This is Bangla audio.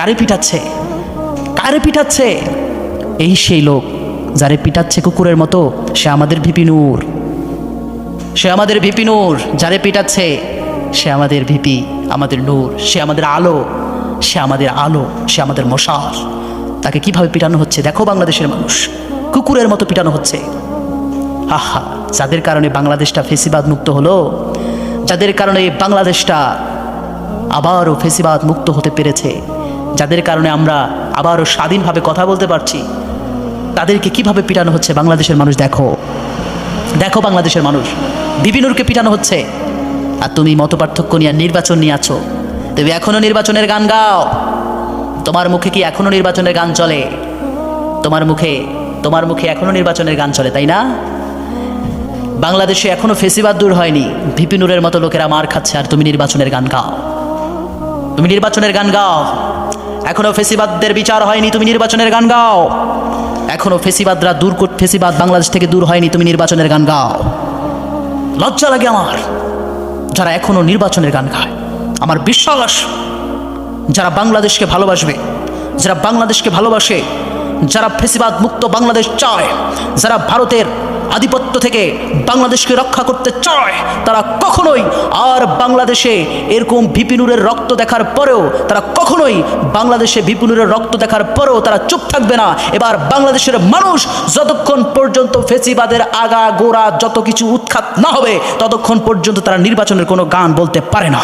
কারে পিটাচ্ছে? কারে পিটাচ্ছে? এই সেই লোক যারে পিটাচ্ছে কুকুরের মতো, সে আমাদের ভিপি নূর। সে আমাদের ভিপি নূর। যারে পিটাচ্ছে সে আমাদের ভিপি, আমাদের নূর। সে আমাদের আলো, সে আমাদের আলো, সে আমাদের মশাল। তাকে কিভাবে পিটানো হচ্ছে দেখো বাংলাদেশের মানুষ, কুকুরের মতো পিটানো হচ্ছে। আহা, যাদের কারণে বাংলাদেশটা ফেসিবাদ মুক্ত হলো, যাদের কারণে বাংলাদেশটা আবারও ফেসিবাদ মুক্ত হতে পেরেছে, যাদের কারণে আমরা আবারও স্বাধীনভাবে কথা বলতে পারছি, তাদেরকে কিভাবে পিটানো হচ্ছে বাংলাদেশের মানুষ দেখো। দেখো বাংলাদেশের মানুষ, ভিপি নূরকে পিটানো হচ্ছে। আর তুমি মতপার্থক্য নিয়ে নির্বাচন নিয়ে আছো। তুমি এখনো নির্বাচনের গান গাও। তোমার মুখে কি এখনো নির্বাচনের গান চলে? তোমার মুখে এখনো নির্বাচনের গান চলে, তাই না? বাংলাদেশে এখনো ফেসিবাদ দূর হয়নি। ভিপি নূরের মতো লোকেরা মার খাচ্ছে আর তুমি নির্বাচনের গান গাও। তুমি নির্বাচনের গান গাও। এখনো ফেসিবাদদের বিচার হয়নি, তুমি নির্বাচনের গান গাও। এখনো ফেসিবাদরা ফেসিবাদ বাংলাদেশ থেকে দূর হয়নি, তুমি নির্বাচনের গান গাও। লজ্জা লাগে আমার যারা এখনো নির্বাচনের গান গায়। আমার বিশ্বাস যারা বাংলাদেশকে ভালোবাসবে, যারা বাংলাদেশকে ভালোবাসে, যারা ফেসিবাদ মুক্ত বাংলাদেশ চায়, যারা ভারতের আধিপত্য থেকে বাংলাদেশকে রক্ষা করতে চায়, তারা কখনোই আর বাংলাদেশে এরকম ভিপি নূরের রক্ত দেখার পরেও তারা কখনোই বাংলাদেশে ভিপি নূরের রক্ত দেখার পরেও তারা চুপ থাকবে না। এবার বাংলাদেশের মানুষ যতক্ষণ পর্যন্ত ফেসিবাদের আগা গোড়া যত কিছু উৎখাত না হবে, ততক্ষণ পর্যন্ত তারা নির্বাচনের কোনো গান বলতে পারে না।